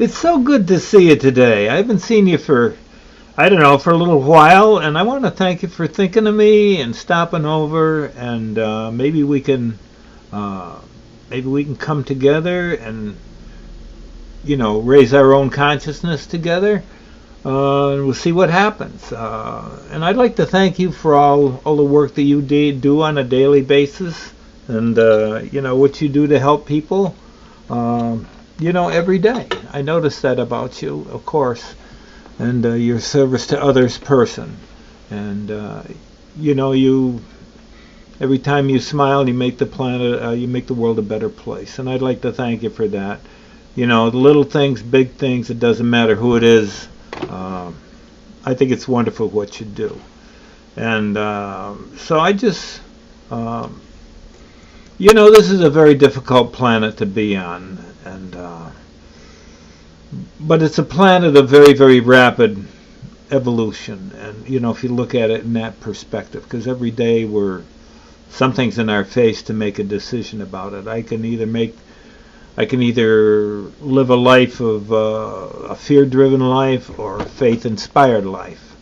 It's so good to see you today. I haven't seen you for, I don't know, for a little while, and I want to thank you for thinking of me and stopping over, and uh, maybe we can come together and, raise our own consciousness together, and we'll see what happens. And I'd like to thank you for all the work that you do on a daily basis, and what you do to help people. Every day. I notice that about you, of course, and your service to others person. And you every time you smile, you make the planet, you make the world a better place. And I'd like to thank you for that. The little things, big things, it doesn't matter who it is. I think it's wonderful what you do. And so I just, this is a very difficult planet to be on. And but it's a planet of very, very rapid evolution, and if you look at it in that perspective, because every day something's in our face to make a decision about it. I can either live a life of a fear-driven life or a faith-inspired life.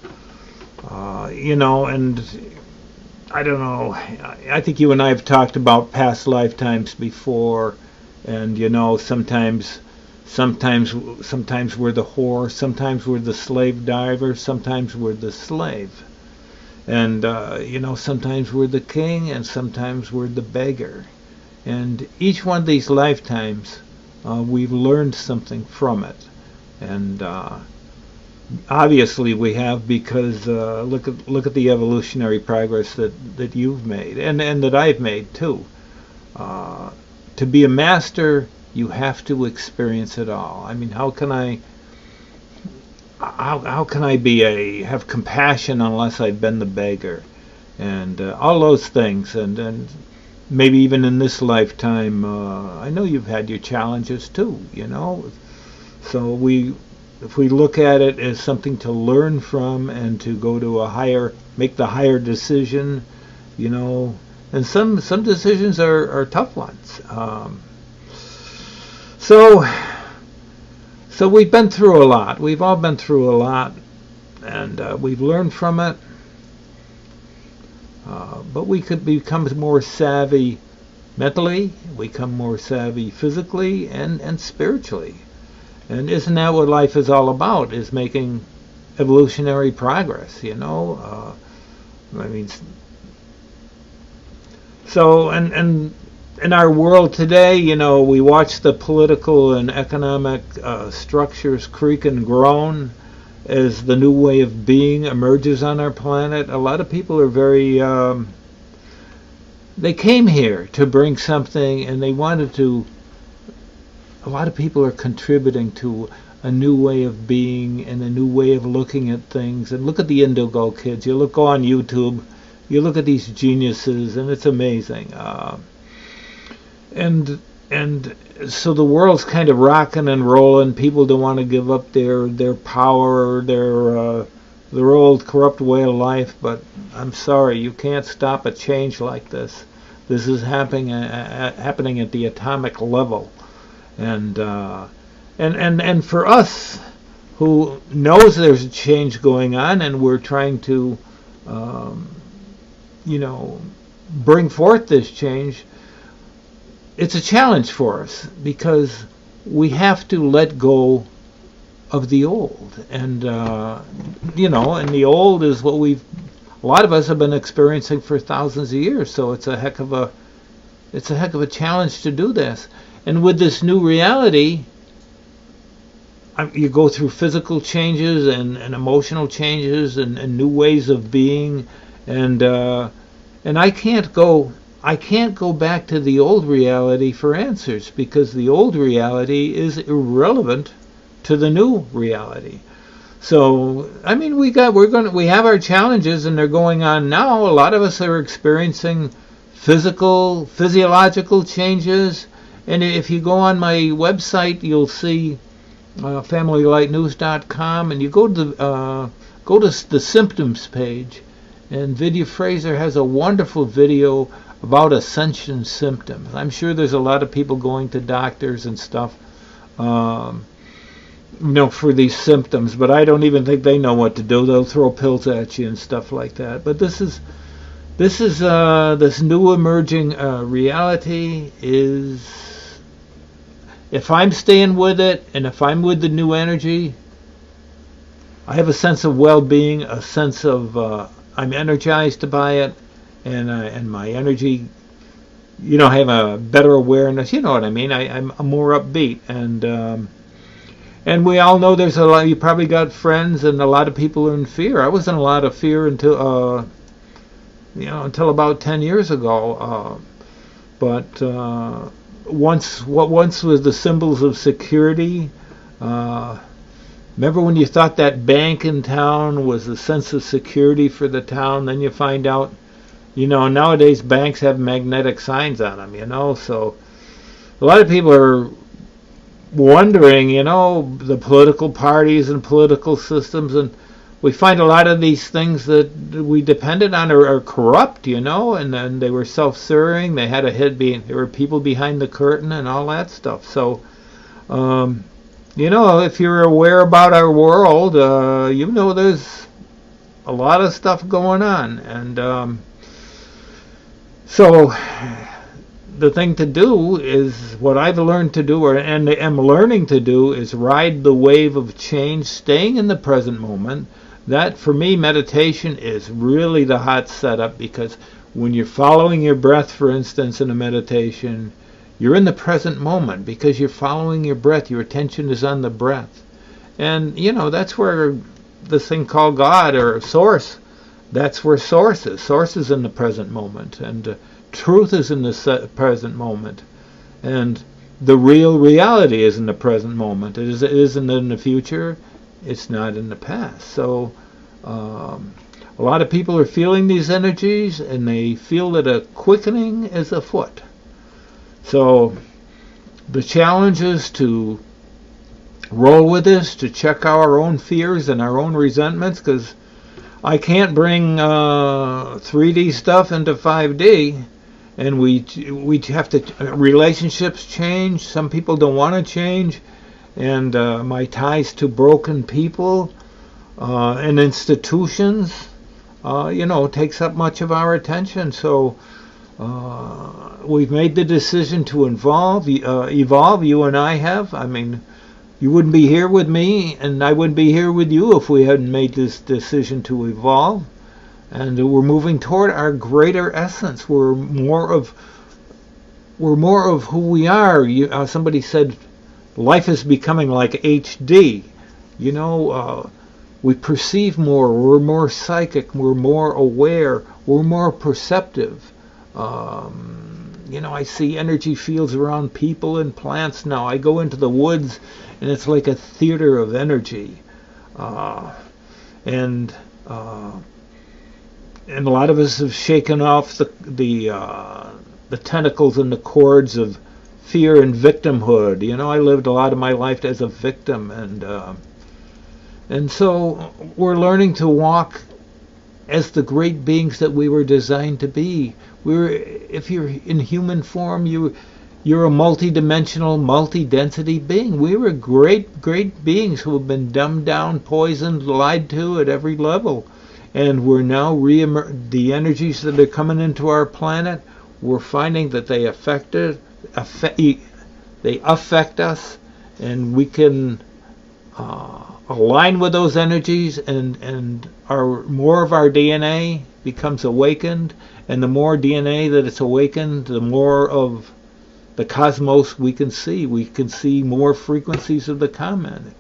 And I don't know. I think you and I have talked about past lifetimes before. And sometimes we're the whore, sometimes we're the slave driver, sometimes we're the slave, and sometimes we're the king, and sometimes we're the beggar. And each one of these lifetimes, we've learned something from it, and obviously we have, because look at the evolutionary progress that you've made, and that I've made too. To be a master, you have to experience it all. I mean, how can I have compassion unless I've been the beggar, and all those things, and maybe even in this lifetime, I know you've had your challenges too. So if we look at it as something to learn from and to go to make the higher decision, and some decisions are tough ones. So we've been through a lot. We've all been through a lot, and we've learned from it. But we could become more savvy mentally. We become more savvy physically and spiritually. And isn't that what life is all about? Is making evolutionary progress? So, and in our world today, we watch the political and economic structures creak and groan as the new way of being emerges on our planet. A lot of people are they came here to bring something, and a lot of people are contributing to a new way of being and a new way of looking at things. And look at the Indigo kids. Go on YouTube. You look at these geniuses, and it's amazing. And so the world's kind of rocking and rolling. People don't want to give up their power, their old corrupt way of life. But I'm sorry, you can't stop a change like this. This is happening at the atomic level, and for us who knows there's a change going on, and we're trying to bring forth this change, it's a challenge for us, because we have to let go of the old. And and the old is what a lot of us have been experiencing for thousands of years. So it's a heck of a challenge to do this. And with this new reality, you go through physical changes and emotional changes and new ways of being, and I can't go back to the old reality for answers, because the old reality is irrelevant to the new reality. So I mean, we have our challenges, and they're going on now. A lot of us are experiencing physiological changes, and if you go on my website, you'll see FamilyLightNews.com, and you go to the symptoms page, and Vidya Fraser has a wonderful video about Ascension symptoms. I'm sure there's a lot of people going to doctors and stuff, for these symptoms, but I don't even think they know what to do. They'll throw pills at you and stuff like that. But this new emerging reality is, if I'm staying with it, and if I'm with the new energy, I have a sense of well-being, a sense of I'm energized by it, and my energy, I have a better awareness. You know what I mean? I'm more upbeat, and we all know there's a lot. You probably got friends, and a lot of people are in fear. I was in a lot of fear until about 10 years ago. But what once was the symbols of security. Remember when you thought that bank in town was a sense of security for the town? Then you find out, nowadays banks have magnetic signs on them, so a lot of people are wondering, the political parties and political systems, and we find a lot of these things that we depended on are corrupt, and then they were self-serving, they had there were people behind the curtain and all that stuff. So, if you're aware about our world, there's a lot of stuff going on. And so the thing to do is, what I've learned to do, and am learning to do, is ride the wave of change, staying in the present moment. That, for me, meditation is really the hot setup, because when you're following your breath, for instance, in a meditation, you're in the present moment because you're following your breath. Your attention is on the breath. And, that's where this thing called God or Source, that's where Source is. Source is in the present moment. And truth is in the present moment. And the real reality is in the present moment. It isn't in the future. It's not in the past. So a lot of people are feeling these energies, and they feel that a quickening is afoot. So the challenge is to roll with this, to check our own fears and our own resentments, because I can't bring 3D stuff into 5D, and we have to, relationships change. Some people don't want to change, and my ties to broken people and institutions, takes up much of our attention. So we've made the decision to evolve. You and I have. You wouldn't be here with me, and I wouldn't be here with you if we hadn't made this decision to evolve. And we're moving toward our greater essence. We're more of who we are. Somebody said, life is becoming like HD. We perceive more. We're more psychic. We're more aware. We're more perceptive. I see energy fields around people and plants now. I go into the woods, and it's like a theater of energy. And a lot of us have shaken off the tentacles and the cords of fear and victimhood. I lived a lot of my life as a victim, and so we're learning to walk as the great beings that we were designed to be. If you're in human form, you're a multi-dimensional, multi-density being. We were great beings who have been dumbed down, poisoned, lied to at every level. And we're now the energies that are coming into our planet, we're finding that they affect us, and we can align with those energies, and more of our DNA becomes awakened, and the more DNA that it's awakened, the more of the cosmos we can see. We can see more frequencies of the cosmos.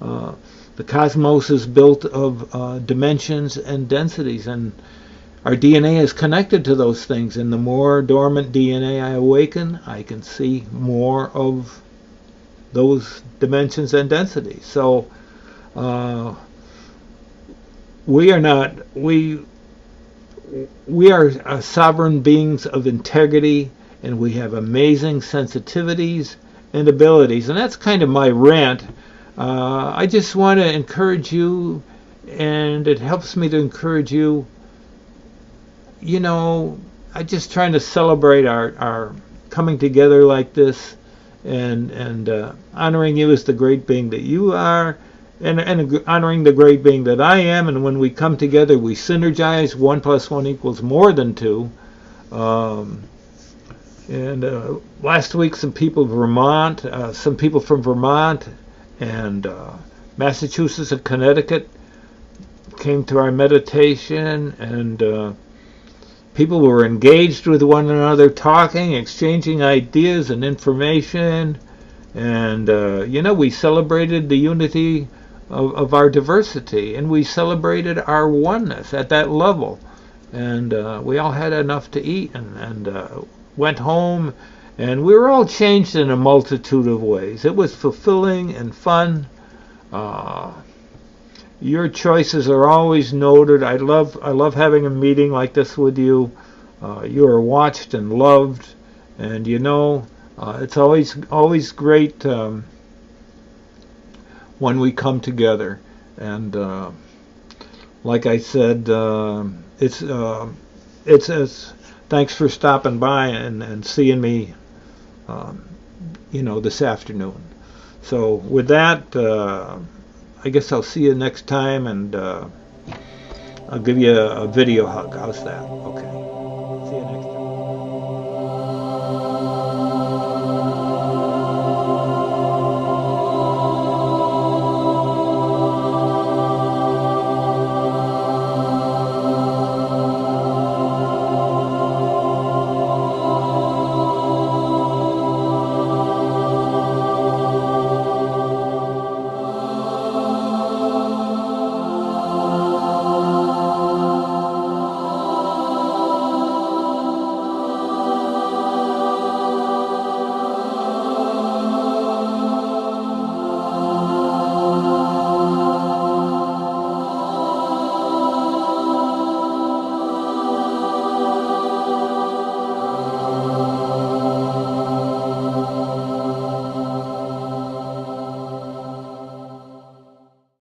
The cosmos is built of dimensions and densities, and our DNA is connected to those things. And the more dormant DNA I awaken, I can see more of those dimensions and densities. So we are sovereign beings of integrity, and we have amazing sensitivities and abilities. And that's kind of my rant. I just want to encourage you, and it helps me to encourage you. I'm just trying to celebrate our coming together like this, and honoring you as the great being that you are, and honoring the great being that I am. And when we come together, we synergize. 1 + 1 = more than 2. And last week, some people from Vermont and Massachusetts and Connecticut came to our meditation, and people were engaged with one another, talking, exchanging ideas and information. And we celebrated the unity of our diversity, and we celebrated our oneness at that level. And we all had enough to eat, and went home, and we were all changed in a multitude of ways. It was fulfilling and fun. Your choices are always noted. I love having a meeting like this with you. You are watched and loved, and it's always great when we come together. And like I said, it's thanks for stopping by and seeing me, this afternoon. So with that, I guess I'll see you next time, and I'll give you a video hug. How's that? Okay.